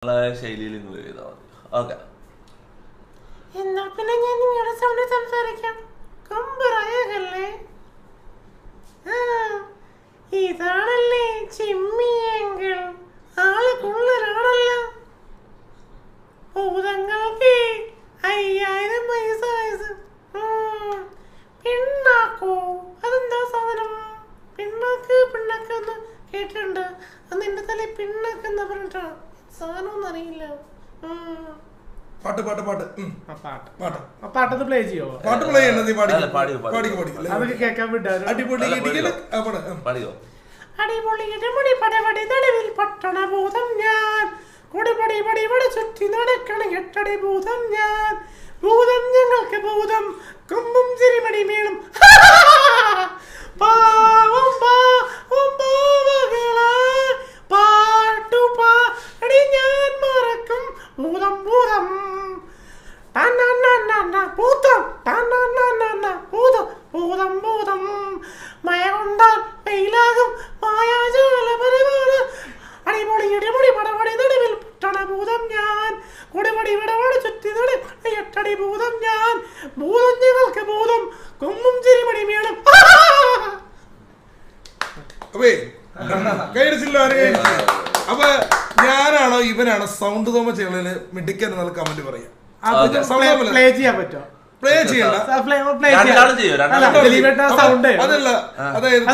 ശൈലിയിൽ നിങ്ങൾ ചെയ്താൽ മതി. ഓക്കെ, എന്നാ പിന്നെ ഞാൻ നിങ്ങളുടെ സൗണ്ട് സംസാരിക്കാം. കമ്പറയല്ലേ, ഇതാണല്ലേ ചിമ്മിയെങ്കിൽ ആള് കുള്ളനാണല്ലോ. ഭൂതങ്ങൾക്ക് 5000 പൈസ വയസ്സ്. പിണ്ണാക്കോ, അതെന്താ സാധനം? പിണ്ണാക്ക് എന്ന് കേട്ടിട്ടുണ്ട്. അത് നിന്റെ തല പിണ്ണാക്ക് എന്നാ പറഞ്ഞിട്ടാണ് സാധനം അറിയില്ല. പാട്ടത് പ്ലേ ചെയ്യോ? പാട്ട് പ്ലേ ചെയ്യണത് അതൊക്കെ കേൾക്കാൻ വിട്ടാലും അടിപൊളി അടിപൊളി ഇടമുടി പടവടി നടുവിൽ പട്ടണ ഭൂതം ഞാൻ. കൊടിപടി പടിപടി ചുറ്റി നടക്കണ എട്ടടി ഭൂതം ഞാൻ. ഭൂതം ഞങ്ങൾക്ക് ഭൂതം, കൊമ്പും ചിരിമടി മേളും പാവം പാവകളെ പാട്ടുപാടി ഞാൻ മറക്കും. ഭൂതം ഭൂതം ഭൂതം ഭൂതം ഭൂതം ഭൂതം മയ കൊണ്ടാൽ വെയിലാകും മായാജാലപരമാണ്. അടിപൊളി ഇടിപൊളി പടപടി നടുവിൽ പട്ടണ ഭൂതം ഞാൻ. കുടിപടി വിടപടി ചുറ്റി നട എട്ടടി ഭൂതം ഞാൻ. ഭൂതം ഞങ്ങൾക്ക് ഭൂതം, കൊമ്പും ചിരിമടി മേളും. അപ്പൊ ഞാനാണോ ഇവനാണോ സൗണ്ട് തോമ ചെയ്യണതിന് മിടിക്കാൻ എന്നുള്ള കമന്റ് പറയാം. പ്ലേ ചെയ്യാൻ പറ്റുമോ? പ്ലേ ചെയ്യണ്ട, അതല്ല, അതായത്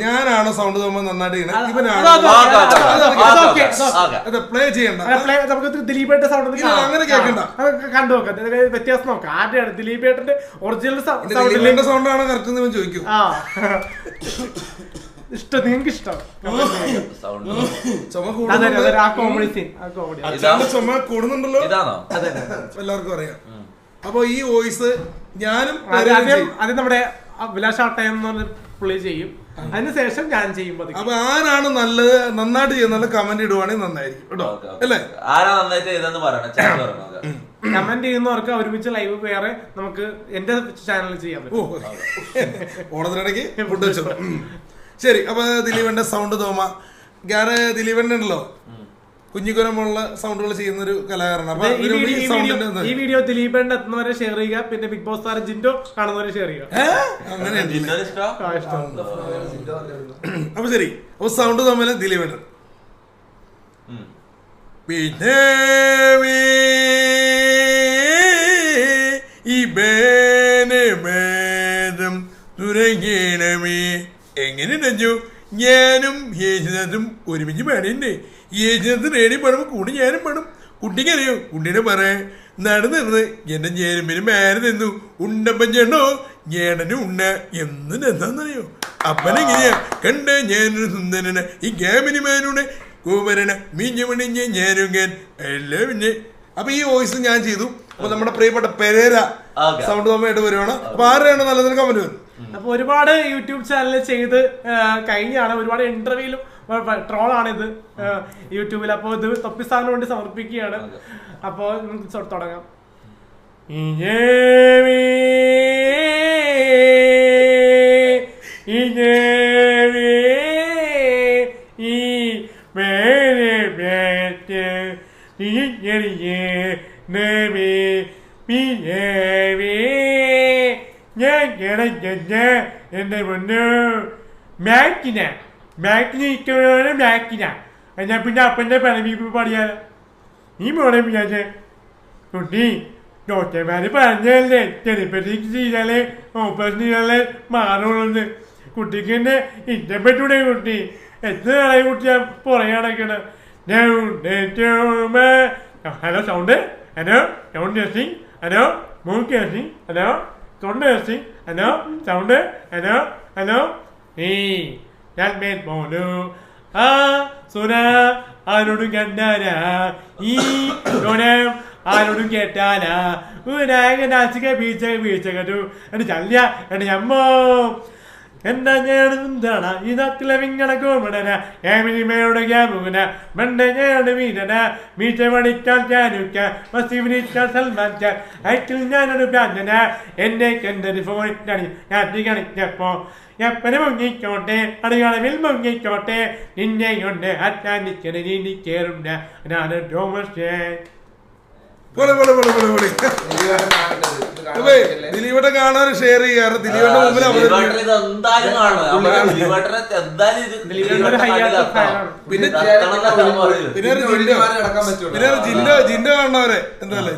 ഞാനാണോ സൗണ്ട് തോമ നന്നായിട്ട് ചെയ്യണം, ഇവനാണോ പ്ലേ ചെയ്യണ്ട. നമുക്ക് ദിലീപേട്ട സൗണ്ട് അങ്ങനെ കേൾക്കണ്ട, കണ്ടു നോക്കാം, വ്യത്യാസം നോക്കാം. ആരുടെയാണ് ദിലീപേട്ടന്റെ ഒറിജിനൽ സൗണ്ടാണോ കറക്റ്റ് എന്ന് ചോദിക്കും. ഇഷ്ടം, നിങ്ങൾക്ക് ഇഷ്ടം ചുമ കൂടുന്നുണ്ടല്ലോ, എല്ലാവർക്കും അറിയാം. അപ്പൊ ഈ വോയിസ് ഞാനും അത് നമ്മുടെ അഭിലാഷാട്ടയം എന്ന് പറഞ്ഞ പുള്ളി ചെയ്യും. അതിനുശേഷം ഞാൻ ചെയ്യുമ്പോ അപ്പൊ ആരാണ് നല്ലത് നന്നായിട്ട് ചെയ്യുന്ന കമന്റ് ഇടുവാണെങ്കിൽ നന്നായിരിക്കും കേട്ടോ, അല്ലേ? കമന്റ് ചെയ്യുന്നവർക്ക് ഒരുമിച്ച് ലൈവ് വേറെ നമുക്ക് എന്റെ ചാനലിൽ ചെയ്യാൻ പറ്റും. ഓണത്തിനിടയ്ക്ക് ഫുഡ് വെച്ചോ. ശരി, അപ്പൊ ദിലീപന്റെ സൗണ്ട് തോമ, ഞാൻ ദിലീപന്റെ ഉണ്ടല്ലോ കുഞ്ഞിക്കുരമുള്ള സൗണ്ടുകൾ ചെയ്യുന്ന ഒരു കലാകാരനാണ്. അപ്പൊ ഈ വീഡിയോ ദിലീപന്റെ എത്തുന്നവരെ ഷെയർ ചെയ്യുക, പിന്നെ ബിഗ് ബോസ് താരം ജിൻഡോ കാണുന്നവരെ ഷെയർ ചെയ്യുക. അപ്പൊ ശരി, അപ്പൊ സൗണ്ട് തോമയില് ദിലീപന്റെ പിന്നെ ഈ ബേനം തുരങ്ങണമേ എങ്ങനെ രഞ്ജു ഞാനും യേശുദാസും ഒരുമിച്ച് പാടിണ്ടേ. യേശുദാസ് റേഡിയോ പാടുമ്പോൾ കൂടി ഞാനും പാടും. കുട്ടിക്കറിയോ, കുട്ടീനെ പറയാ നടന്നിരുന്ന് എന്റെ ചേരുമ്പിന് മേലെ നിന്നു ഉണ്ടപ്പൻ ചേണ്ടോ ഞേടനും ഉണ്ണ എന്ന് എന്താന്നറിയോ. അപ്പനെങ്ങനെയാ കണ്ട ഞാനൊരു സുന്ദരന് ഈ ക്യാമിന് മേനൂടെ കൂമരണ മീഞ്ഞുമണിഞ്ഞ ഞാനുങ്ങൻ എല്ലാം പിന്നെ. അപ്പൊ ഈ വോയിസ് ഞാൻ ചെയ്തു. അപ്പൊ നമ്മുടെ പ്രിയപ്പെട്ട പെരേര സൗണ്ട് തോമയായിട്ട് വരുവാണ്. അപ്പൊ ആരെയാണ് നല്ലതിന് കമന്റ് വരും. അപ്പൊ ഒരുപാട് യൂട്യൂബ് ചാനൽ ചെയ്ത് കഴിഞ്ഞാണ്, ഒരുപാട് ഇന്റർവ്യൂലും ട്രോളാണിത് യൂട്യൂബിൽ. അപ്പൊ ഇത് തൊപ്പിസ്ഥാനു വേണ്ടി സമർപ്പിക്കുകയാണ്. അപ്പൊ നമുക്ക് തുടങ്ങാം. എന്റെ പൊന്നു മാക്കിന ഞാൻ പിന്നെ അപ്പന്റെ പണവീപ്പ് പാടിയാലോ. നീ മോളെ വിചാരിച്ച കുട്ടി ഡോക്ടർമാര് പറഞ്ഞല്ലേ ചെറുപ്പത്തിൽ ചെയ്താലേ ഓപ്പറേഷൻ ചെയ്താലേ മാറുള്ളൂ. കുട്ടിക്ക് എന്നെ ഇഷ്ടപ്പെട്ടൂടെ കുട്ടി? എത്ര നാളായി കുട്ടി ഞാൻ പുറകെ നടക്കണ. Hello sound, hello sound testing, hello മൂക്ക് ടെസ്റ്റിംഗ്, ഹലോ തൊണ്ട testing, hello sound, hello hello. ഞാൻ മേൽ പോലു ആ സുന ആരോടും കണ്ടാലാ ഈ ഗുണം ആരോടും കേട്ടാലാ നാസിക വീഴ്ച കേട്ടു എന്റെ ചല്ല എന്റെ അമ്മോ എന്താ ഞാനെന്താണ് ഈ നാട്ടിലെ വിങ്ങണ കോമടന ഏമിനിമയുടെ ക്യാബുന മണ്ട ഞാൻ വീരന മീറ്റ പഠിക്കാൻ ചാനുക്ക മസീവിനിക്കാൻ സൽമാൻ ഖാൻ ഐറ്റിൽ ഞാനൊരു പ്രാന്തന എന്നെ കണ്ടൊരു ഫോണിട്ടാണ് ഞാൻ കളിച്ചപ്പോ എപ്പനെ മുങ്ങിക്കോട്ടെ അടുകളവിൽ മുങ്ങിക്കോട്ടെ നിന്നെ കൊണ്ട് അറ്റാനിക്കണ നീ കേറുണ്ട ഞാൻ തോമസ് ദിലീപേട്ട കാണാൻ ഷെയർ ചെയ്യാറ് ദിലീപേട്ട മുമ്പിൽ പിന്നെ ജിൻഡോ കാണുന്നവരെ എന്താല്ലേ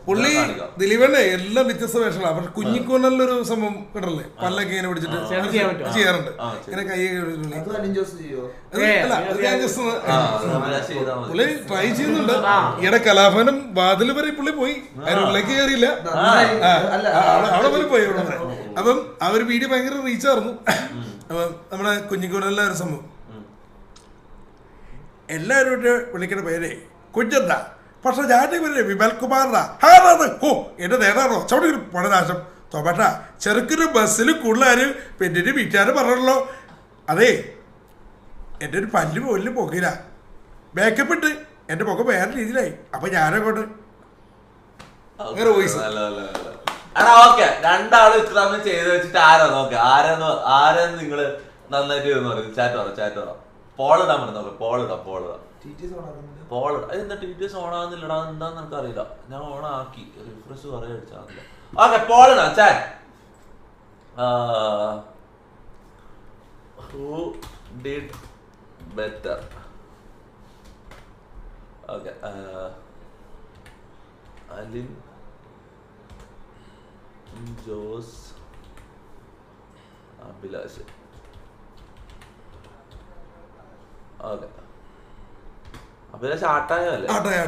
പുള്ളി ദിലീപേണ്ണെ എല്ലാം വ്യത്യസ്ത വേഷങ്ങളാണ്. പക്ഷെ കുഞ്ഞിക്കൂനല്ലൊരു സംഭവം കേട്ടല്ലേ പല്ലൊക്കെ ഇങ്ങനെ പിടിച്ചിട്ട് ചെയ്യാറുണ്ട് ഇങ്ങനെ കൈയൊക്കെ പുള്ളി ട്രൈ ചെയ്യുന്നുണ്ട്. ഈയിടെ കലാഭവനം വാതിൽ വരെ പുള്ളി പോയി, അതിനുള്ളിലേക്ക് കയറിയില്ല, അവിടെ വരെ പോയി. അപ്പം ആ ഒരു വീഡിയോ ഭയങ്കര റീച്ചായിരുന്നു. അപ്പം നമ്മുടെ കുഞ്ഞിക്കൂനല്ല ഒരു സംഭവം എല്ലാവരും വിളിക്കുന്ന പേരെ കുഞ്ഞെന്താ, പക്ഷെ ഞാൻ പേര് വിമൽ കുമാറിനാ. ഓ എന്റെ നേതാറോ ചവിടി പണനാശം തോമട്ട ചെറുക്കൊരു ബസ്സിൽ കൂടുതൽ പെണ്ണിന്റെ വീട്ടുകാര് പറഞ്ഞല്ലോ. അതെ എൻ്റെ ഒരു പല്ല് പോലും പൊക്കില്ല, മേക്കപ്പ് ഇട്ട് എന്റെ പൊക്കം വേറെ രീതിയിലായി. അപ്പൊ ഞാനങ്ങോട്ട് രണ്ടാളും ഇത്ര ചെയ്ത് വെച്ചിട്ട് ആരാ നോക്ക ആരെന്ന് നിങ്ങള് നന്നായിട്ട് പറയും. ചാറ്റ് പറ പോളിടാൻ പറഞ്ഞു. പോളിടാം എന്താ TTS ഓണാകുന്നില്ലടാ, എന്താന്ന് നമുക്ക് അറിയില്ല. ഞാൻ ഓണാക്കി റിഫ്രഷ് കുറെ അടിച്ചാന്നില്ല. ഓക്കെ പോളിടാം chat. Who did better? Okay, Alin, Jose, Abhilash. Okay, Abhilash ആട്ടായോ അല്ലേ? ആട്ടായോ.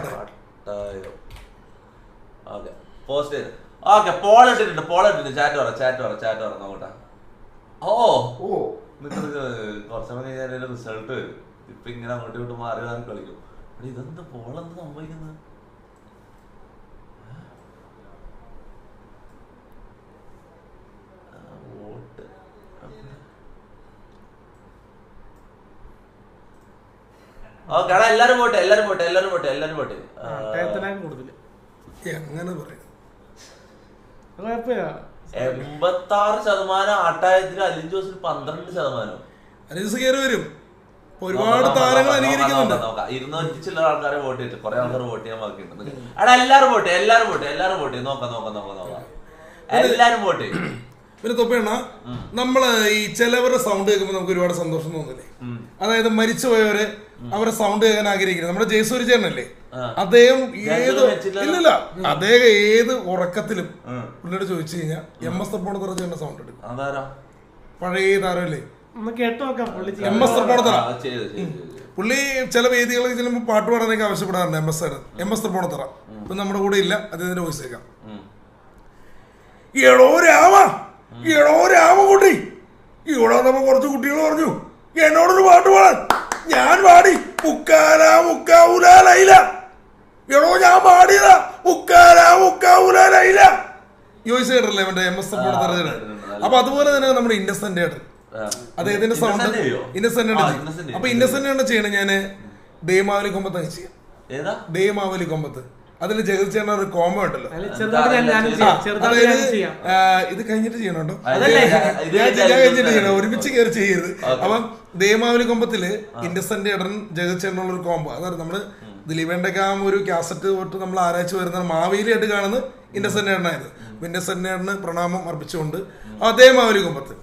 Okay, പോസ്റ്റ് ചെയ്ത്. Okay, പോൾ ഇട്ടിട്ടുണ്ട്. ചാറ്റ് പറ നോക്കട്ടെ. ഓ കുറച്ചു മണി കഴിഞ്ഞാൽ റിസൾട്ട് വരും. ഇപ്പൊ ഇങ്ങനെ അങ്ങോട്ടും ഇങ്ങോട്ട് മാറി കളിക്കും. ഇതെന്താ പോളെന്ത് സംഭവിക്കുന്നത്? വോട്ട് ഓക്കെ എല്ലാരും പോട്ടെ. 86% ആട്ടായത്തിൽ അലിൻ ജോസിന് 12%. അലിൻസ് കയറി വരും. ഒരുപാട് താരങ്ങൾ അനുകരിക്കുന്നുണ്ട്. 200 ചില്ലറ ആൾക്കാരെ വോട്ട് ചെയ്തിട്ട് കുറെ ആൾക്കാർ വോട്ട് ചെയ്യാൻ ബാക്കിയുണ്ട്. എടാ എല്ലാരും വോട്ട് നോക്കാം എല്ലാരും വോട്ട് ചെയ്യും. പിന്നെ തൊപ്പേണ നമ്മള് ഈ ചിലവരുടെ സൗണ്ട് കേൾക്കുമ്പോൾ നമുക്ക് ഒരുപാട് സന്തോഷം തോന്നില്ലേ? അതായത് മരിച്ചുപോയവര് അവരെ സൗണ്ട് കേൾക്കാൻ ആഗ്രഹിക്കുന്നത്. നമ്മുടെ ജയസൂര്യ ചേട്ടനല്ലേ, അദ്ദേഹം അദ്ദേഹം ഏത് ഉറക്കത്തിലും പുള്ളിയോട് ചോദിച്ചു കഴിഞ്ഞാൽ MS തൃപ്പൂണിത്തുറ ചേട്ടന്റെ സൗണ്ട് എടുക്കും. പഴയ താരമല്ലേ MS തൃപ്പൂണിത്തുറ. പുള്ളി ചില വേദികളൊക്കെ ചെല്ലുമ്പോൾ പാട്ട് പാടാനൊക്കെ ആവശ്യപ്പെടാറുണ്ട്. MS തൃപ്പൂണിത്തുറ ഇപ്പൊ നമ്മുടെ കൂടെ ഇല്ല, അദ്ദേഹത്തിന്റെ വോയിസ് കേൾക്കാം. എടോ രാമകുട്ടി, ഇവിടെ നമ്മ കുറച്ച് കുട്ടികൾ പറഞ്ഞു എന്നോടൊരു പാട്ട് പാടാൻ. ഞാൻ പാടി മുക്കാവൂലയില. എടോ ഞാൻ പാടിയതാ മുക്കാവൂലയില. യോയിസ് കേട്ടല്ലേ മറ്റേ MS തൃപ്പൂണിത്തുറ. അപ്പൊ അതുപോലെ തന്നെ നമ്മുടെ ഇന്നസെന്റ് ഏട്ടൻ, അദ്ദേഹത്തിന്റെ സൗണ്ട് ഇന്നസെന്റ്. അപ്പൊ ഇന്നസെന്റ് ചെയ്യണേ ഞാന് ദേമാവലി കൊമ്പത്ത് ചെയ്യാം. ദേമാവലി കൊമ്പത്ത് അതിൽ ജഗതിച്ചേട്ട ഒരു കോമ ഉണ്ടല്ലോ, അതായത് ഇത് കഴിഞ്ഞിട്ട് ചെയ്യണോ? കഴിഞ്ഞിട്ട് ചെയ്യണം, ഒരുമിച്ച് കയറി ചെയ്യരുത്. അപ്പം ദേമാവലി കൊമ്പത്തില് ഇന്നസെന്റ് ഏട്ടൻ ജഗതിച്ചേട്ടനുള്ള ഒരു കോമ്പോ. അതായത് നമ്മള് ദിലീപേണ്ടൊക്കെ ആ ഒരു കാസറ്റ് തൊട്ട് നമ്മൾ ആരാய்ச்சி വരുന്ന മാവേലിയായിട്ട് കാണുന്നത് ഇന്നസെന്റ് ഏട്ടനായിരുന്നു. ഇന്നസെന്റ് ഏട്ടന് പ്രണാമം അർപ്പിച്ചുകൊണ്ട് ആ ദേമാവലി കൊമ്പത്ത്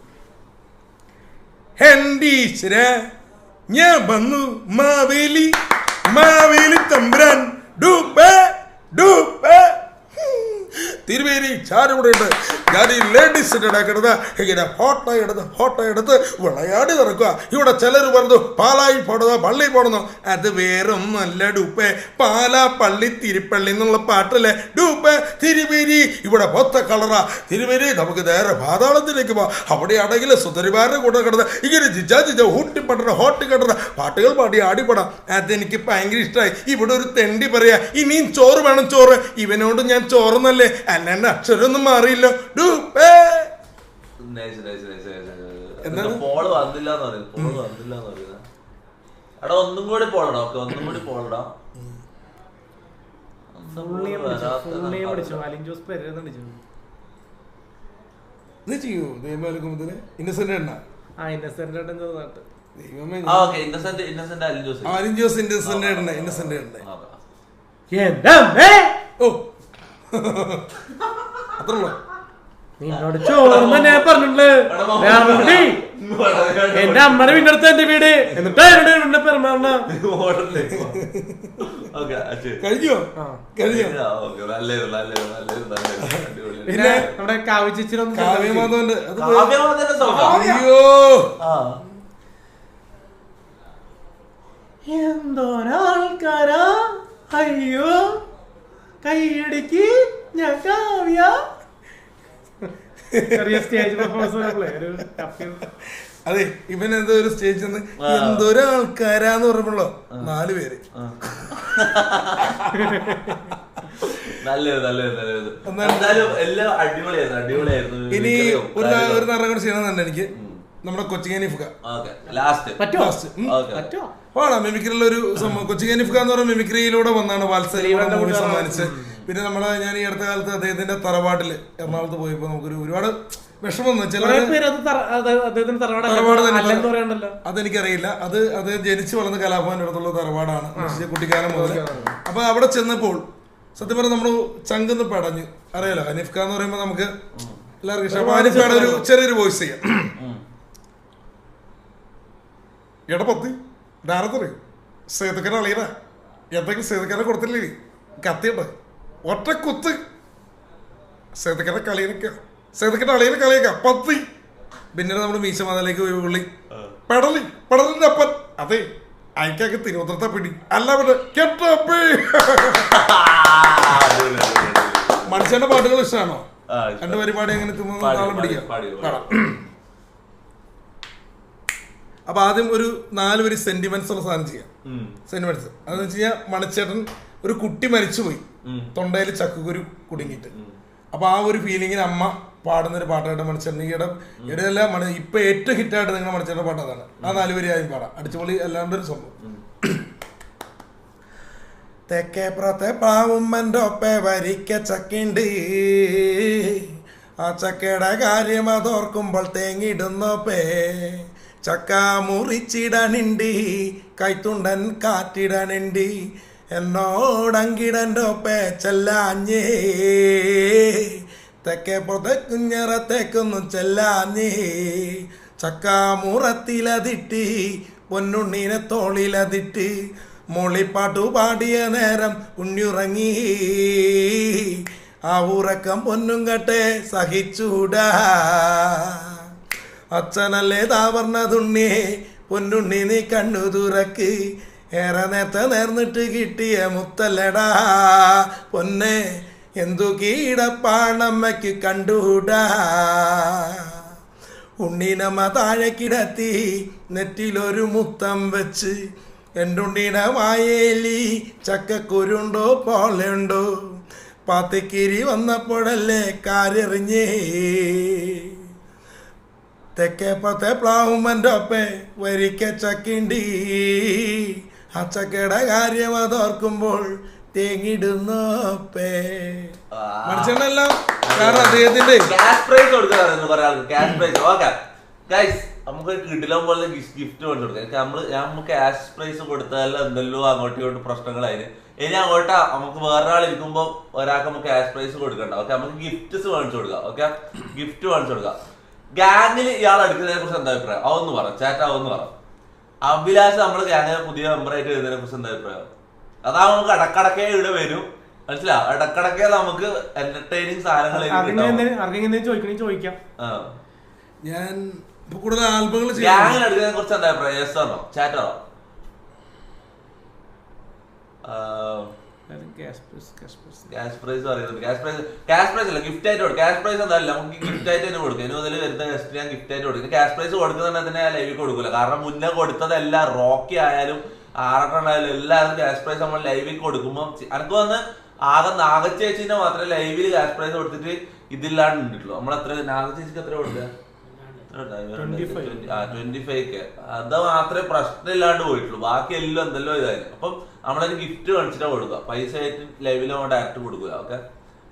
ഞാൻ വന്നു മാവേലി തമ്പുരാൻ തിരുവേരി ചാരൂടെയുണ്ട്. ഞാൻ ഈ ലേഡീസിന്റെ കിടന്ന് ഇങ്ങനെ ഹോട്ടയെടുത്ത് വിളയാടി നടക്കുക. ഇവിടെ ചിലർ പറഞ്ഞു പാലായി പോടുന്നോ പള്ളി പോടുന്നോ. അത് വേറൊന്നല്ല ഡൂപ്പേ, പാലാ പള്ളി തിരുപ്പള്ളി എന്നുള്ള പാട്ടല്ലേ ഡൂപ്പേ. തിരുവേരി ഇവിടെ മൊത്ത കളറാ. തിരുവേരി നമുക്ക് നേരെ പാതാളത്തിലേക്ക് പോവാം. അവിടെയാണെങ്കിൽ സുന്ദരിമാരുടെ കൂടെ കിടന്ന് ഇങ്ങനെ ജിജ ഊട്ടിപ്പട്ടണ ഹോട്ട് കട്ടണ പാട്ടുകൾ പാടി ആടിപ്പെടാം. അതെനിക്ക് ഭയങ്കര ഇഷ്ടമായി. ഇവിടെ ഒരു തെണ്ടി പറയാ ഇനിയും ചോറ് വേണം ചോറ്. ഇവനോട് ഞാൻ ചോറന്നല്ലേ, അല്ലാണ്ട് അക്ഷരമൊന്നും മാറിയില്ലോ ഡൂപ്പേ. പോള് വന്നില്ലാന്ന് പറയുന്നത്. എടാ ഒന്നും കൂടി പോളടാ. ഓക്കെ ഒന്നും കൂടി പോളടാ. ഇന്നസെന്റ് അത്രയുള്ളൂ. നിന്നോട് ചോർന്ന് ഞാൻ പറഞ്ഞിട്ടുണ്ട്. എന്റെ അമ്മയുടെ വീടിന്റെ അടുത്ത് എന്റെ വീട്. എന്നിട്ട് എന്റെ പെരുമാറണ കഴിഞ്ഞോ? പിന്നെ നമ്മുടെ കാവ്യച്ചിരൊന്നും കാവ്യമാധവന്റെ എന്തോരാൾക്കാരാ അയ്യോ കൈയടിക്ക് ഞാൻ കാവ്യ. സ്റ്റേജ് അതെ ഇവൻ എന്തോ ഒരു സ്റ്റേജ് എന്തൊരാൾക്കാരാന്ന് പറഞ്ഞപ്പോഴോ 4 പേര്. ഇനി ഒരു നിറം കൂടെ ചെയ്യണമെന്നുണ്ട് എനിക്ക്. നമ്മുടെ കൊച്ചിങ്ങനിഫ്ക മിമിക്രിയിലുള്ള ഒരു സംഭവം. കൊച്ചിങ്ങനിഫ്ക എന്ന് പറഞ്ഞ മിമിക്രിയിലൂടെ വന്നാണ് വാത്സല്യം മൂവി സമ്മാനിച്ച്. പിന്നെ നമ്മളെ ഞാൻ ഈ അടുത്ത കാലത്ത് അദ്ദേഹത്തിന്റെ തറവാട്ടില് എറണാകുളത്ത് പോയപ്പോ നമുക്കൊരു ഒരുപാട് വിഷമം. അതെനിക്കറിയില്ല. അത് ജനിച്ചു വളർന്ന കലാഭവന്റെ അടുത്തുള്ള തറവാടാണ് കുട്ടിക്കാലം മുതൽ. അപ്പൊ അവിടെ ചെന്നപ്പോൾ സത്യം പറഞ്ഞാൽ നമ്മള് ചങ്കന്ന് പടഞ്ഞു. അറിയാലോ ഹനീഫ്ക എന്ന് പറയുമ്പോ നമുക്ക് എല്ലാവർക്കും ഇഷ്ടം. ഹനീഫ്കയുടെ ഒരു ചെറിയൊരു വോയിസ് ചെയ്യാം. എടപ്പത്തി ഡാരത്തറിയോ സേതുക്കനെ അളിയന എന്തെങ്കിലും സേതുക്കനെ കൊടുത്തില്ലേ കത്തിയുണ്ട് ഒറ്റ കുത്ത് സേതുക്കനെ കളിയൊക്കെ സേതുക്കന്റെ അളിയനെ കളിയൊക്കെ പത്തി. പിന്നീട് നമ്മുടെ മീശമാതലേക്ക് പോയി പുള്ളി പെടലിന്റെ അപ്പൻ. അതെ അയക്കൊക്കെ തിരുവനന്തപുരത്തെ പിടി അല്ല കെട്ടപ്പേ. മനുഷ്യന്റെ പാട്ടുകൾ ഇഷ്ടമാണോ? 2 പരിപാടി അങ്ങനെ നാളെ പിടിക്കാം. അപ്പൊ ആദ്യം ഒരു 4 വരി സെന്റിമെന്റ്സ് ഉള്ള സാധനം ചെയ്യാം. സെന്റിമെന്റ്സ് അതെന്ന് വെച്ച് കഴിഞ്ഞാൽ മണിച്ചേട്ടൻ ഒരു കുട്ടി മരിച്ചുപോയി, തൊണ്ടയിൽ ചക്കുകുരു കുടുങ്ങിയിട്ട്. അപ്പൊ ആ ഒരു ഫീലിങ്ങിന് അമ്മ പാടുന്നൊരു പാട്ടായിട്ട് മണിച്ചേട്ടൻ ഇടയെല്ലാം ഇപ്പൊ ഏറ്റവും ഹിറ്റായിട്ട് നിങ്ങളുടെ മണിച്ചേട്ടൻ പാട്ട് അതാണ്. ആ 4 വരി ആദ്യം പാടാം. അടിച്ചുപൊളി അല്ലാണ്ടൊരു സംഭവം. തെക്കേ പുറത്തെ പാവുമ്മൻ്റെ ഒപ്പേ വരിക്ക ചക്കിണ്ട്, ആ ചക്കയുടെ കാര്യം അതോർക്കുമ്പോൾ തേങ്ങിടുന്നോപ്പേ. ചക്ക മുറിച്ചിടനുണ്ട് കൈത്തുണ്ടൻ കാറ്റിടനുണ്ട്, എന്നോടങ്കിടൻ്റെ ഒപ്പേ ചെല്ലാഞ്ഞേ. തെക്കേ പുറത്തെ കുഞ്ഞറത്തേക്കൊന്നും ചെല്ലാഞ്ഞേ. ചക്ക മുറത്തിലതിട്ട് പൊന്നുണ്ണീനെ തോളിലതിട്ട് മോളിപ്പാട്ടു പാടിയ നേരം ഉണ്ണിയുറങ്ങി. ആ ഉറക്കം പൊന്നും കട്ടെ സഹിച്ചൂടാ. അച്ഛനല്ലേ താവർണതുണ്ണി പൊന്നുണ്ണി നീ കണ്ണു തുറക്ക്, ഏറെ നേരത്തെ നേർന്നിട്ട് കിട്ടിയ മുത്തല്ലടാ പൊന്നെ എന്തു കീടപ്പാണമ്മയ്ക്ക് കണ്ടൂടാ. ഉണ്ണീനമ്മ താഴെ കിടത്തി നെറ്റിലൊരു മുത്തം വെച്ച്, എണ്ടുണ്ണീടെ വായേലി ചക്കക്കുരുണ്ടോ പോലെയുണ്ടോ, പാത്തിക്കിരി വന്നപ്പോഴല്ലേ കാരെറിഞ്ഞേ. തെക്കേപ്പത്തെ പ്ലാവുമ്മൻ്റെ ഒപ്പേ വരിക്ക ചക്കിണ്ടി, ആ ചക്കയുടെ കാര്യം അതോർക്കുമ്പോൾ തേങ്ങിടുന്നോപ്പേ. മനസ്സിലെല്ലാം കാരണം അദ്ദേഹത്തിന്റെ ക്യാഷ് പ്രൈസ് കൊടുക്കാറുണ്ട്. നമുക്ക് കിടിലം പോലെ ഗിഫ്റ്റ് കൊണ്ട് കൊടുക്കാം. നമ്മൾ ക്യാഷ് പ്രൈസ് കൊടുത്താൽ എന്തെല്ലോ അങ്ങോട്ടും ഇങ്ങോട്ടും പ്രശ്നങ്ങളായിരുന്നു. ഇനി അങ്ങോട്ട് നമുക്ക് വേറൊരാൾ ഇരിക്കുമ്പോൾ ഒരാൾക്ക് നമുക്ക് ക്യാഷ് പ്രൈസ് കൊടുക്കണ്ട. ഓക്കെ, നമുക്ക് ഗിഫ്റ്റ്സ് മേടിച്ചു കൊടുക്കാം. ഓക്കെ, ഗിഫ്റ്റ് മേടിച്ചു കൊടുക്കാം. ഗാങ്ങിൽ ഇയാൾ എടുക്കുന്നതിനെ കുറിച്ച് എന്താ അഭിപ്രായം? അതൊന്ന് പറ ചേട്ടാ, അതൊന്ന് പറ. അഭിലാഷ് നമ്മുടെ ഗാങ്ങിലെ പുതിയ മെമ്പറായിട്ട് എഴുതുന്നതിനെ കുറിച്ച് എന്താ അഭിപ്രായം? അതാ നമുക്ക് ഇടക്കിടക്കേ ഇവിടെ വരും, മനസ്സിലാവും. ഇടക്കിടക്കേ നമുക്ക് എന്റർടൈനിങ് സാധനങ്ങൾ ചോദിക്കാം. ഞാൻ കൂടുതൽ ആൽബങ്ങൾ ഗാങ്ങിൽ എടുക്കുന്നതിനെ കുറിച്ച് എന്താ അഭിപ്രായം? യെസ് ആണോ ചാറ്റോ? ക്യാഷ് പ്രൈസ് പറയുന്നത് ക്യാഷ് പ്രൈസ് അല്ല, ഗിഫ്റ്റ് ആയിട്ട് കൊടുക്കും. ക്യാഷ് പ്രൈസ് എന്തായാലും നമുക്ക് ഗിഫ്റ്റ് ആയിട്ട് തന്നെ കൊടുക്കും. ഇനി മുതൽ വരുന്ന ഗസ്റ്റ് ഞാൻ ഗിഫ്റ്റ് ആയിട്ട് കൊടുക്കും. ക്യാഷ് പ്രൈസ് കൊടുക്കുന്നുണ്ടെങ്കിൽ തന്നെ ഞാൻ ലൈവിൽ കൊടുക്കില്ല. കാരണം മുന്നേ കൊടുത്തതെല്ലാം റോക്കി ആയാലും ആറെണ്ണായാലും എല്ലാവരും ക്യാഷ് പ്രൈസ് നമ്മൾ ലൈവിൽ കൊടുക്കുമ്പോൾ എനിക്ക് വന്ന് ആകെ നാഗച്ചേച്ചിനെ മാത്രമേ ലൈവിൽ ക്യാഷ് പ്രൈസ് കൊടുത്തിട്ട് ഇതില്ലാണ്ട് ഉണ്ടിട്ടുള്ളൂ. നമ്മളെത്ര നാഗച്ചേച്ചിക്ക് എത്ര കൊടുക്കുക? 25K. അത് മാത്രമേ പ്രശ്നമില്ലാണ്ട് പോയിട്ടുള്ളൂ. ബാക്കി എല്ലാം എന്തെല്ലോ ഇതായിരുന്നു. അപ്പം നമ്മളൊരു ഗിഫ്റ്റ് കാണിച്ചിട്ടാ കൊടുക്കുക. പൈസ ആയിട്ട് ലൈവിൽ നമ്മൾ ഡയറക്റ്റ് കൊടുക്കുക. ഓക്കെ,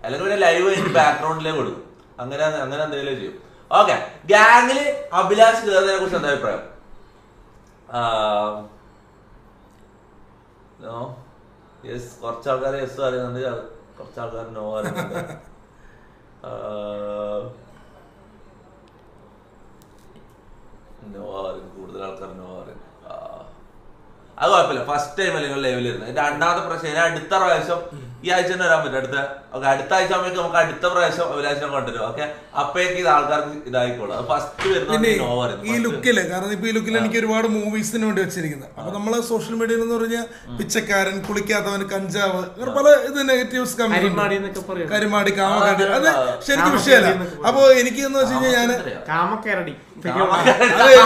അല്ലെങ്കിൽ പിന്നെ ലൈവ് കഴിഞ്ഞ് ബാക്ക്ഗ്രൗണ്ടിലേ കൊടുക്കും. അങ്ങനെ എന്തെങ്കിലും ചെയ്യും. ഓക്കെ, ഗ്യാങ്ങില് അഭിലാഷ് കയറുന്നതിനെ കുറിച്ച് എന്താ അഭിപ്രായം? യെസ്, കുറച്ച് ആൾക്കാർ യെസ് പറയുന്നുണ്ട്, കുറച്ച് ആൾക്കാർ നോ പറയുന്നുണ്ട്. കൂടുതൽ ആൾക്കാർ നോ പറയും. അത് കുഴപ്പമില്ല. ഫസ്റ്റ് ടൈം അല്ലെങ്കിൽ ലെവലിരുന്നത്. രണ്ടാമത്തെ പ്രാവശ്യം അടുത്ത പ്രാവശ്യം ഈ ആഴ്ച തന്നെ വരാൻ പറ്റും. അടുത്ത ആഴ്ച ആകുമ്പോഴേക്കും നമുക്ക് അടുത്ത പ്രാവശ്യം അഭിലാഷം കൊണ്ടുവരും. ഓക്കെ, അപ്പോഴേക്ക് ഇത് ആൾക്കാർക്ക് ഇതായിക്കോളും. അത് ഫസ്റ്റ് വരുന്നത് ഈ ലുക്കില്. കാരണം ഇപ്പൊ ഈ ലുക്കിൽ എനിക്ക് ഒരുപാട് മൂവീസിന് വേണ്ടി വെച്ചിരിക്കുന്നത്. അപ്പൊ നമ്മള് സോഷ്യൽ മീഡിയയിൽ എന്ന് പറഞ്ഞാൽ പിച്ചക്കാരൻ, കുളിക്കാത്തവൻ, കഞ്ചാവ്, അങ്ങനെ പല ഇത് നെഗറ്റീവ്സ് കരിമാടി, കാമക്കാടി, അത് ശരിക്കും വിഷയമല്ല. അപ്പൊ എനിക്ക് എന്ന് വെച്ച് കഴിഞ്ഞാൽ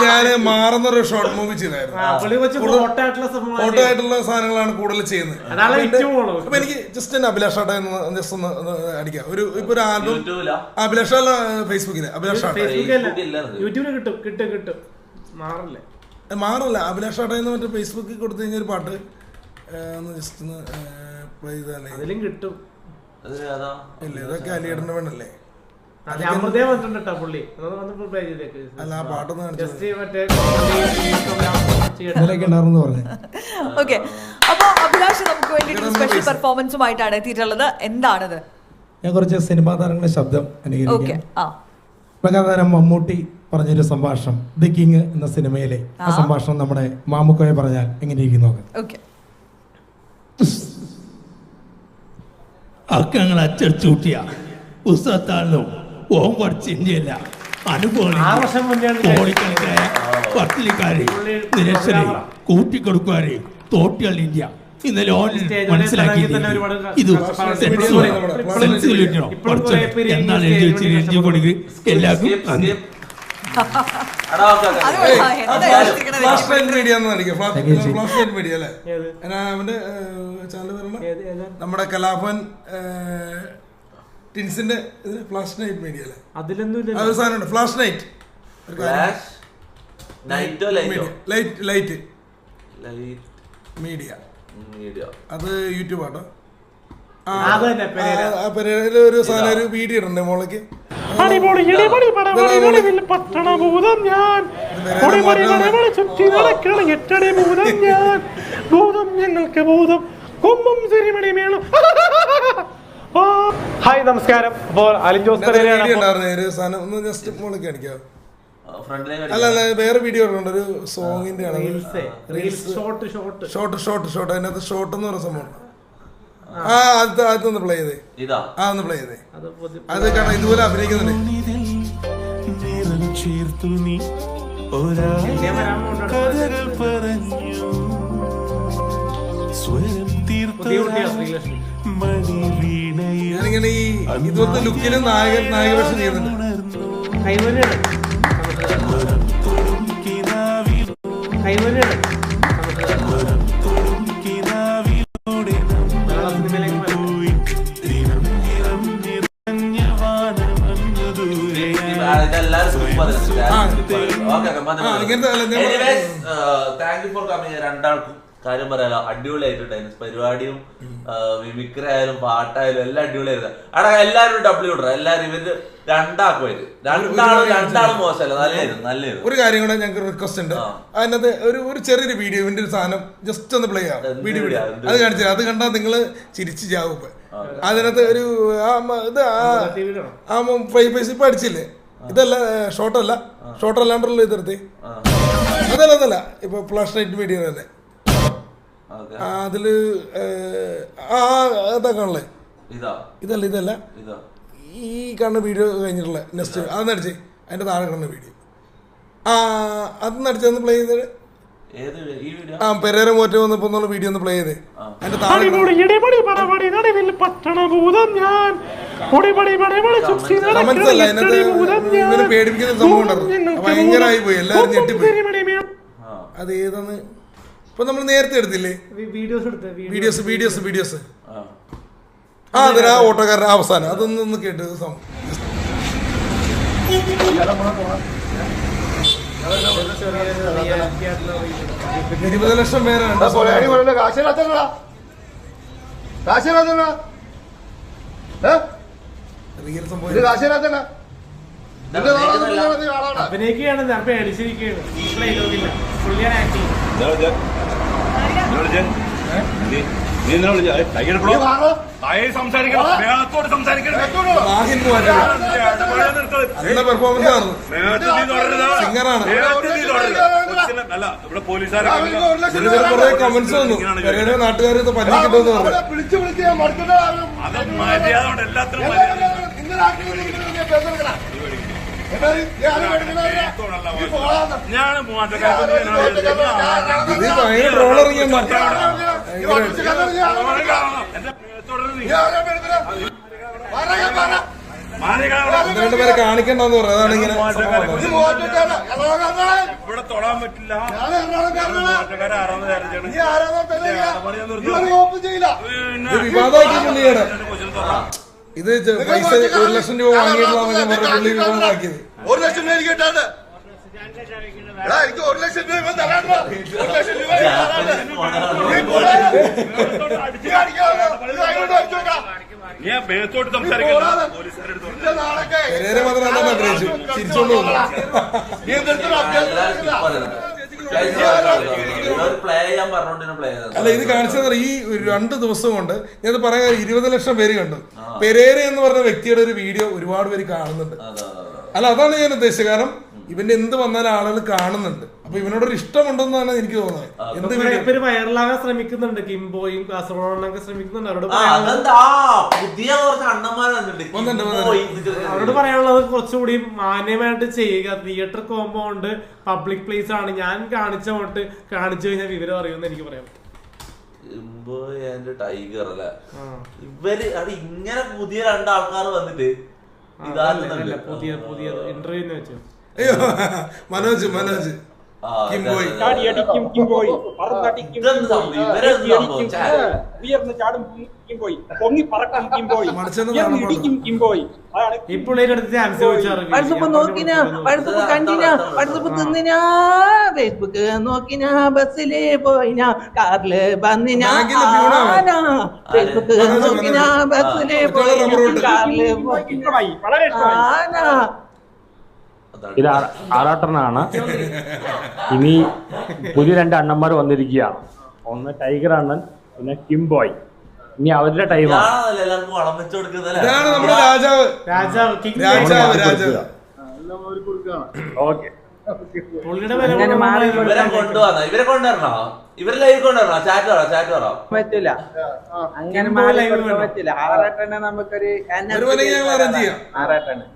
ഞാന് മാറുന്നൊരു ഷോർട്ട് മൂവി ചെയ്തായിരുന്നു. ഫോട്ടോ ആയിട്ടുള്ള സാധനങ്ങളാണ് കൂടുതൽ ചെയ്യുന്നത്. അപ്പൊ എനിക്ക് ജസ്റ്റ് തന്നെ അഭിലാഷ് ആട്ടെ ജസ്റ്റ് ഒന്ന് അടിക്കാം. ഇപ്പൊ ഒരു ആൽബം അഭിലാഷ് അല്ല, ഫേസ്ബുക്കില് അഭിലാഷ് മാറില്ല. അഭിലാഷ് ആട്ടെ എന്ന് മറ്റേ ഫേസ്ബുക്കിൽ കൊടുത്തു കഴിഞ്ഞ ഒരു പാട്ട് ജസ്റ്റ് ഒന്ന് പ്ലേ ചെയ്താലേ കിട്ടും. ഇല്ല, ഇതൊക്കെ അലിയേട്ടന്റെ വേണല്ലേ? അല്ല, ആ പാട്ടൊന്നും ഓക്കെ. അപ്പൊ അഭിലാഷ് നമുക്ക് വേണ്ടി സ്പെഷ്യൽ പെർഫോമൻസുമായിട്ടാണ് എത്തിയിട്ടുള്ളത്. എന്താണത്? ഞാൻ കുറച്ച് സിനിമാ താരങ്ങളുടെ ശബ്ദം അനുകരിക്കാം. മമ്മൂട്ടി പറഞ്ഞൊരു സംഭാഷണം ദി കിങ് എന്ന സിനിമയിലെ ആ സംഭാഷണം നമ്മുടെ മാമുക്കോയെ പറഞ്ഞാൽ എങ്ങനെയിരിക്കും നോക്കാം. അക്കങ്ങൾ അച്ചടിച്ചു കൂട്ടിയ പുസ്തകത്താണല്ലോ ഓം പഠിച്ച ഇന്ത്യയല്ല അനുഭവക്കണക്കായ പത്തിലിക്കാരെ നിരക്ഷരെ കൂട്ടിക്കൊടുക്കാരെ തോട്ടികൾ ഇന്ത്യ ഇന്നലെ ഓൺലൈൻ മനസ്സിലാക്കിയത് ഇത് എന്നാണ് എഴുതി വെച്ച് എഴുതി കൊടുക്കുക. എല്ലാവർക്കും നന്ദി. നമ്മുടെ കലാഭവൻ ടിൻസിന്റെ ഫ്ലാഷ് നൈറ്റ് മീഡിയ അല്ലേ? അതിലൊന്നും സാധനം ഫ്ലാഷ് നൈറ്റ് ലൈറ്റ് മീഡിയ, അത് യൂട്യൂബ് ആട്ടോ. ഒരു സാധനം ഒരു വീഡിയോ ഇടണ്ടേ മോളേക്ക്. പട്ടണഭൂതം ഞാൻ ചുറ്റി നടക്കണ എട്ടടി ഭൂതം ഞാൻ ഭൂതം ഞങ്ങൾക്ക് ഭൂതം കൊമ്പും സിരിമണി മേളം. ഹായ്, നമസ്കാരം. അപ്പോൾ അലിൻ ജോസ് പെരേരയാണ്. അല്ല വേറെ വീഡിയോ ഉണ്ട്, ഒരു സോങ്ങിന്റെ ആണ്. ഷോർട്ട് അതിനകത്ത് ഷോർട്ട് എന്ന് പറയുന്ന സംഭവം. അതൊന്ന് പ്ലേ ചെയ്തേ. ഒന്ന് പ്ലേ ചെയ്തേ. അത് കാരണം ഇതുപോലെ അഭിനയിക്കുന്നുണ്ട്. ഞാനിങ്ങനെ ഈ ഇതുപോലത്തെ ലുക്കില് നായകവേഷം ചെയ്യുന്നുണ്ട്. രണ്ടാൾക്കും കാര്യം പറയാലോ, അടിപൊളിയായിട്ടുണ്ടായിരുന്നു. പരിപാടിയും മിമിക്രി ആയാലും പാട്ടായാലും എല്ലാം അടിപൊളിയായിരുന്നു. അവിടെ എല്ലാവരും ഡബ്ല്യൂ ഇടറ, എല്ലാരും ഇവര് രണ്ടാക്കും. രണ്ടാളും മോശമല്ല, നല്ലായിരുന്നു. ഒരു കാര്യം കൂടെ ഞങ്ങൾക്ക് റിക്വസ്റ്റ് ഉണ്ട്. അതിനകത്ത് ഒരു ചെറിയൊരു വീഡിയോ, ഇവന്റെ ഒരു സാധനം ജസ്റ്റ് ഒന്ന് പ്ലേ ചെയ്യാം. വീഡിയോ അത് കാണിച്ചു. അത് കണ്ടാൽ നിങ്ങള് ചിരിച്ചു ചാവും. അതിനകത്ത് ഒരു ഇപ്പൊ അടിച്ചില്ലേ, ഇതല്ല ഷോർട്ടല്ലാണ്ടല്ലോ ഇതെടുത്ത്. അതല്ല ഇപ്പൊ ഫ്ലാഷ് ലൈറ്റ് മീഡിയ തന്നെ അതില് കാണല്ലേ. ഇതല്ല ഈ കാണുന്ന വീഡിയോ കഴിഞ്ഞിട്ടുള്ള നെക്സ്റ്റ് അതൊന്ന് അടിച്ചേ. അതിന്റെ താഴെ കാണുന്ന വീഡിയോ അതൊന്ന് അടിച്ചൊന്ന് പ്ലേ ചെയ്തത്. പെരേര മോറ്റ വന്നപ്പോ വീഡിയോ ഒന്ന് പ്ലേ ചെയ്തേ. അതിന്റെ താഴെ കമന്റ്സ് അല്ല, അതിനകത്ത് ഇവരെ പേടിപ്പിക്കുന്ന സംഭവം ഉണ്ടായിരുന്നു. ഭയങ്കരമായി പോയി, എല്ലാവരും ഞെട്ടിപ്പോയി. അത് ഏതാന്ന് ഇപ്പൊ നമ്മൾ നേരത്തെ എടുത്തില്ലേ വീഡിയോസ് അതിന് ആ ഓട്ടോക്കാരൻ അവസാനം അതൊന്നും കേട്ട് 20 ലക്ഷം പേരുണ്ട്. റിയൽ സംഭവം അഭിനയിക്കുകയാണ്, ഞാൻ പേടിച്ചിരിക്കുകയാണ്. പുള്ളിയാണ് ആക്ടിങ്. നല്ല പെർഫോമൻസ് ആണ്. സിംഗറാണ്. കുറെ കമന്റ്സ് വന്നു. പെരേര നാട്ടുകാർ ഇത് പറ്റിക്കിട്ടെന്ന് പറഞ്ഞു. ഇത് ഭയങ്കര ട്രോളിറങ്ങിയെന്നാ. രണ്ടുപേരെ കാണിക്കണ്ടെന്ന് പറഞ്ഞു. അതാണ് ഇങ്ങനെ ഇവിടെ തൊടാൻ പറ്റില്ല. വിവാദമാക്കി പുള്ളിയാണ്. ഇത് പൈസ 1 ലക്ഷം രൂപ വാങ്ങിയിട്ടുള്ള പുള്ളി വിവാദമാക്കിയത്. 1 ലക്ഷം രൂപ എനിക്ക് കിട്ടാണ്ട്. എനിക്ക് 1 ലക്ഷം രൂപ തരാണ്ട്. 1 ലക്ഷം രൂപ ഞാൻ ബേത്തോട്ട് സംസാരിക്കണ്ട. പെരേര മാത്രം അഭിനയിച്ചു തിരിച്ചോണ്ട് പോകുന്നു. അല്ല ഇത് കാണിച്ചത് ഈ 2 ദിവസം കൊണ്ട് ഞാൻ പറയാൻ 20 ലക്ഷം പേര് കണ്ടു. പെരേര എന്ന് പറഞ്ഞ വ്യക്തിയുടെ ഒരു വീഡിയോ ഒരുപാട് പേര് കാണുന്നുണ്ട്. അല്ല അതാണ് ഞാൻ ഉദ്ദേശിച്ചത്. കാരണം ഇവന്റെ എന്ത് വന്നാലും ആളുകൾ കാണുന്നുണ്ട്. അപ്പൊ ഇവനോടൊരു ഇഷ്ടമുണ്ടെന്നാണ് എനിക്ക് തോന്നുന്നത്. എന്ത് വൈറലാകാൻ ശ്രമിക്കുന്നുണ്ട്. കിംബോയും കാസർഗോഡൊക്കെ ശ്രമിക്കുന്നുണ്ട്. അവരോട് പറയാനുള്ളത് കുറച്ചുകൂടി മാന്യമായിട്ട് ചെയ്യുക. തിയേറ്റർ കോമ്പൗണ്ട് പബ്ലിക് പ്ലേസ് ആണ്. ഞാൻ കാണിച്ചോട്ട് കാണിച്ചു കഴിഞ്ഞാൽ വിവരം അറിയുമെന്ന് എനിക്ക് പറയാം. ടൈഗർ അല്ലെ ഇവര് അത് ഇങ്ങനെ പുതിയ 2 ആൾക്കാർ വന്നിട്ട് പുതിയ ഇന്റർവ്യൂന്ന് വെച്ചു. അയ്യോ മനോജ് കിംബോയ് ഇപ്പോഴത്തെ ചാൻസ് ഫേസ്ബുക്ക് നോക്കിനാ ബസ്സില് പോയിനാ കാറില് വന്നിനാ ഫേസ്ബുക്ക് നോക്കിനാ ബസ്സില് പോയിനാ കാറില് ഇത് ആറാട്ടനാണ്. ഇനി പുതിയ 2 അണ്ണന്മാർ വന്നിരിക്കുകയാണ്. ഒന്ന് ടൈഗർ അണ്ണൻ, പിന്നെ കിംബോയ്. ഇനി അവരുടെ ടൈമാണ്. ഓക്കെ ഇവരെ കൊണ്ടുവരണോ? ഇവരെ ലൈവ് കൊണ്ടുവരണോ? ചാറ്റ് പറ പറ്റില്ല. അങ്ങനെ പറ്റില്ല. ആറാട്ടനെ നമുക്കൊരു ആറാട്ടന്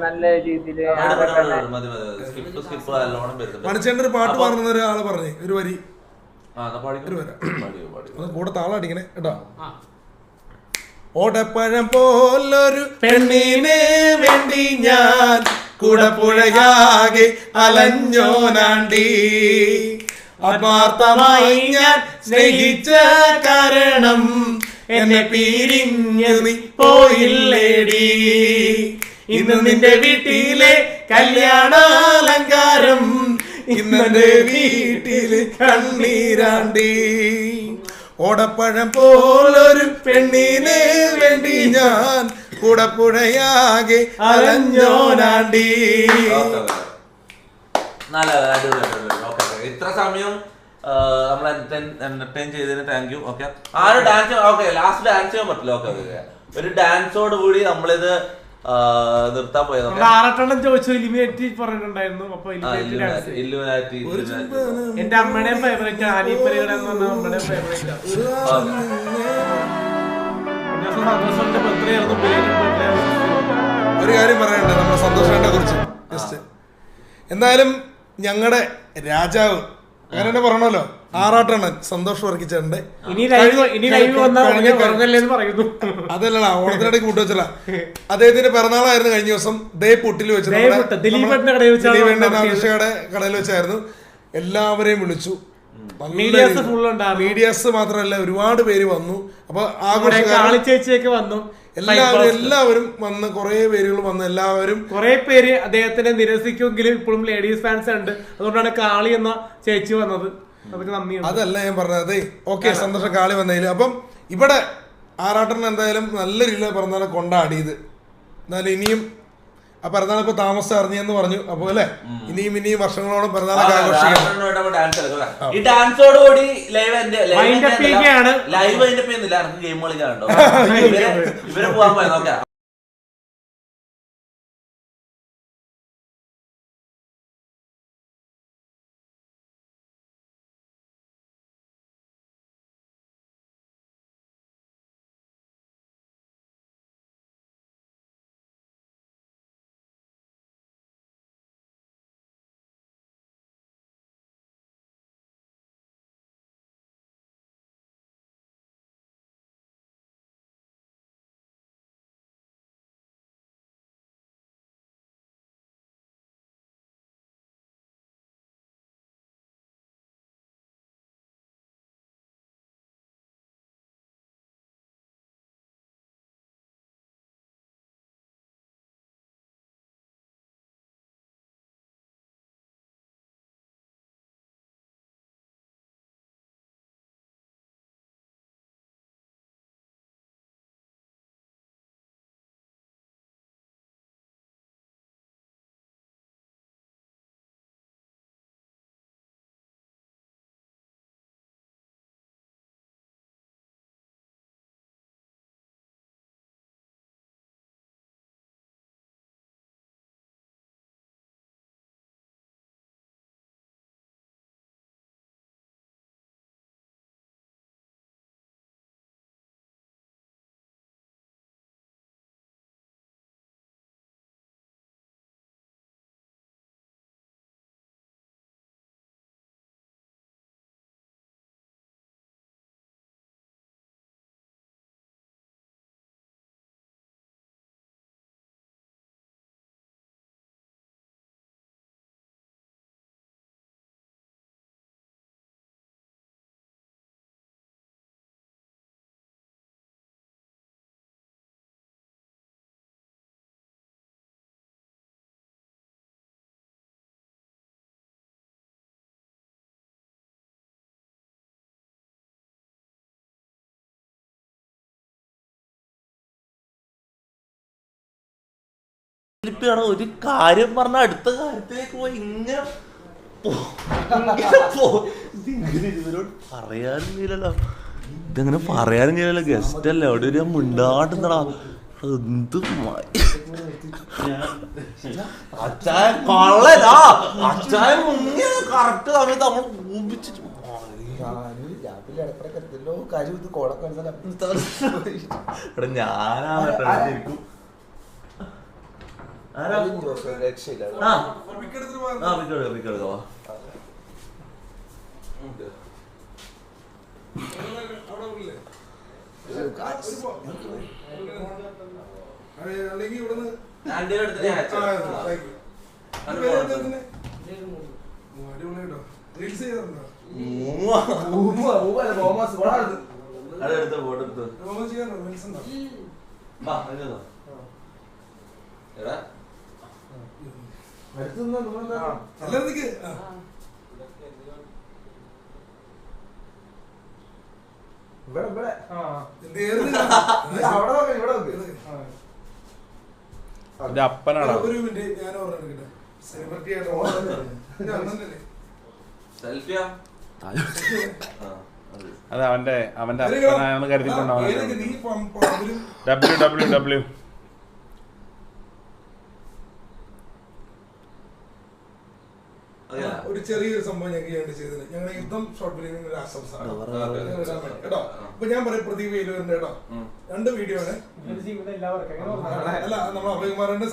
നല്ല രീതിയില് മണിച്ചേട്ടൻ ഒരു പാട്ട് പാടുന്ന ഒരാള് പറഞ്ഞു ഒരു വരി കൂടെ താളടിക്കണേ കേട്ടോ. ഓടപ്പഴം പോലൊരു പെണ്ണിനെ വേണ്ടി ഞാൻ കുടപ്പുഴയാകെ അലഞ്ഞോനാണ്ടി. ആത്മാർത്ഥമായി ഞാൻ സ്നേഹിച്ച കാരണം എന്നെ പിരിഞ്ഞു നീ പോയില്ലേടി. ഇന്ന് നിന്റെ വീട്ടിലെ കല്യാണാലങ്കാരം, ഇന്നെന്റെ വീട്ടില് കണ്ണീരാണ്ടി. ഓടപ്പഴം പോലൊരു പെണ്ണിനെ വേണ്ടി ഞാൻ കുടപ്പുഴയാകെ അലഞ്ഞോനാണ്ടി. ഇത്ര സമയം നമ്മൾ എന്റർടൈൻ ചെയ്തതിന് താങ്ക് യു. ഓക്കെ ആ ഒരു ഡാൻസ് ഓക്കെ ലാസ്റ്റ് ഡാൻസ് ചെയ്യാൻ പറ്റില്ല. ഓക്കെ ഒരു ഡാൻസോട് കൂടി നമ്മളിത് നിർത്താൻ പോയത്. ചോദിച്ചു ഇലിമിനേറ്റ് പറഞ്ഞിട്ടുണ്ടായിരുന്നു. അപ്പൊ എന്റെ അമ്മയുടെ ഫേവറേറ്റ് ആനിപ്പരയുടെ അമ്മയുടെ ഫേവറേറ്റ്. ഒരു കാര്യം പറയാനുണ്ട് നമ്മുടെ സന്തോഷേട്ടനെ കുറിച്ച്. ജസ്റ്റ് എന്തായാലും ഞങ്ങളുടെ രാജാവ് അങ്ങനെ തന്നെ പറഞ്ഞല്ലോ, ആറാട്ടണ്ണൻ സന്തോഷ് വർക്കിച്ചേട്ടന്റെ അതല്ല ഓണത്തിനിടയ്ക്ക് കൂട്ടി വെച്ചല്ല. അദ്ദേഹത്തിന്റെ പിറന്നാളായിരുന്നു കഴിഞ്ഞ ദിവസം. ദേ പൊട്ടിൽ വെച്ചത് ദിലീപേന്റെ കടയിൽ വെച്ചായിരുന്നു. എല്ലാവരെയും വിളിച്ചു. മീഡിയാസ് മാത്രമല്ല ഒരുപാട് പേര് വന്നു. അപ്പൊ ആഘോഷ ചേച്ചിയൊക്കെ വന്നു. എല്ലാവരും വന്ന് കുറെ പേരുകൾ വന്ന് എല്ലാവരും കുറെ പേര് അദ്ദേഹത്തിനെ നിരസിക്കുമെങ്കിലും ഇപ്പോഴും ലേഡീസ് ഫാൻസ് ഉണ്ട്. അതുകൊണ്ടാണ് കാളി എന്ന ചേച്ചി വന്നത്. അതൊക്കെ നന്ദിയുണ്ട്. അതല്ല ഞാൻ പറഞ്ഞത്. ഓക്കെ, സന്തോഷം കാളി വന്നതിൽ. അപ്പം ഇവിടെ ആറാട്ടൻ എന്തായാലും നല്ല രീതിയിൽ പിറന്നാളെ കൊണ്ടാടിയത്. എന്നാലും ഇനിയും ആ പിറന്നാൾ ഇപ്പൊ താമസം അറിഞ്ഞെന്ന് പറഞ്ഞു. അപ്പൊ അല്ലെ ഇനിയും വർഷങ്ങളോളം പിറന്നാളൊക്കെ ആഘോഷിക്കണം. ഈ ഡാൻസോടുകൂടി ലൈവ് ലൈവ് അതിന്റെ പേരുന്നില്ല, എനിക്ക് ഗെയിം കളിക്കാനുണ്ടോ ഇവരെ പോകാൻ പോയത്. നോക്കാം. ഒരു കാര്യം പറഞ്ഞ അടുത്ത കാര്യത്തിലേക്ക് പോയി ഇങ്ങനെ ഇവരോട് പറയാനില്ലല്ലോ. ഇതെങ്ങനെ പറയാനില്ലല്ലോ. ഗസ്റ്റ് അല്ലേ, അവിടെ ഒരു മിണ്ടാടുന്നടാ. എന്ത് അച്ചായ കൊള്ളലാ. അച്ചായ മുങ്ങിയ കറക്റ്റ് സമയത്ത് നമ്മൾ ഊപിച്ചിട്ട് ഞാനായിരിക്കും. അപ്പനാണ്. അത് അവന്റെ അപ്പനാണെന്ന് കരുതിയിട്ടുണ്ടാവും. WWW ഒരു ചെറിയൊരു സംഭവം ഞങ്ങൾക്ക് വേണ്ടി ചെയ്തത്. ഞങ്ങളുടെ യുദ്ധം ഷോർട്ട് ഫിലിമിന് ഒരു ആശംസ കേട്ടോ. അപ്പൊ ഞാൻ പറയും പ്രദീപ് വേലുവിന്റെ കേട്ടോ 2 വീഡിയോ ആണ്. അല്ല നമ്മൾ അഭയകുമാറിന്റെ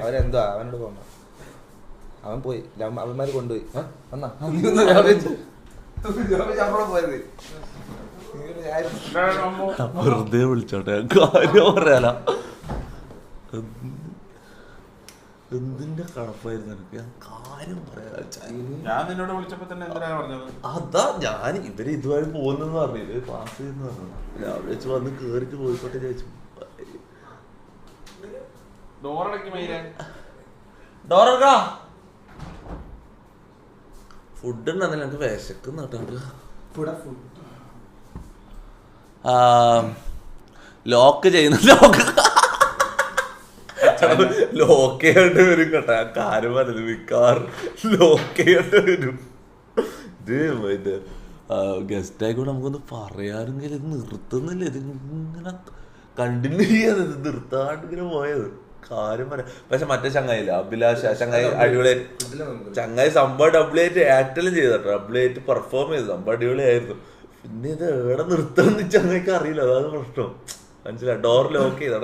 അവരെന്തോ അവനോട് പോകണ്ട. അവൻ പോയി, അവന്മാര് കൊണ്ടുപോയി. വെറുതെ വിളിച്ചോട്ടെ കാര്യം പറയാല. എന്തിന്റെ കടപ്പായിരുന്നു എനിക്ക്, ഞാൻ കാര്യം പറയാ. ഞാൻ നിന്നോട് വിളിച്ചപ്പോ തന്നെ എന്തിനാ പറഞ്ഞത്? അതാ ഞാൻ ഇവര് ഇതുവരെ പോകുന്നെന്ന് പറഞ്ഞില്ല, പാസ് ചെയ്യുന്ന പറഞ്ഞു. ഞാൻ വിളിച്ചു വന്ന് കേറിട്ട് പോയിക്കോട്ടെ ചോദിച്ചു. ഫുഡ് ഉണ്ടെന്നല്ല എനിക്ക് വിശക്കുന്ന കേട്ടോ. ലോക്ക് ചെയ്യുന്ന ലോക്ക് ചെയ്യേണ്ടി വരും കേട്ടോ. ഞാൻ കാര്യം പറഞ്ഞത് മിക്കവാറും ലോക്ക് ചെയ്യേണ്ടി വരും. ഇത് ഗസ്റ്റ് ആയിക്കോട്ടെ നമുക്കൊന്ന് പറയാനെങ്കിൽ ഇത് നിർത്തുന്നില്ല. ഇത് ഇങ്ങനെ കണ്ടിന്യൂ ചെയ്യാതെ ഇത് നിർത്താണ്ട് ഇങ്ങനെ പോയത് കാര്യം പറയാം. പക്ഷെ മറ്റേ ചങ്ങായില്ല അഭിലാഷ്, ആ ചങ്ങായി അടിപൊളിയായിട്ട് ചങ്ങായി സംഭവം ഡബിളായിട്ട് ആക്ടെല്ലാം ചെയ്തോ, ഡബിളായിട്ട് പെർഫോം ചെയ്തു, സംഭവം അടിപൊളിയായിരുന്നു. പിന്നെ ഇത് എവിടെ നിർത്തണമെന്ന് ചങ്ങായിക്ക് അറിയില്ല, അതാണ് പ്രശ്നം. മനസ്സിലായി. ഡോർ ലോക്ക് ചെയ്ത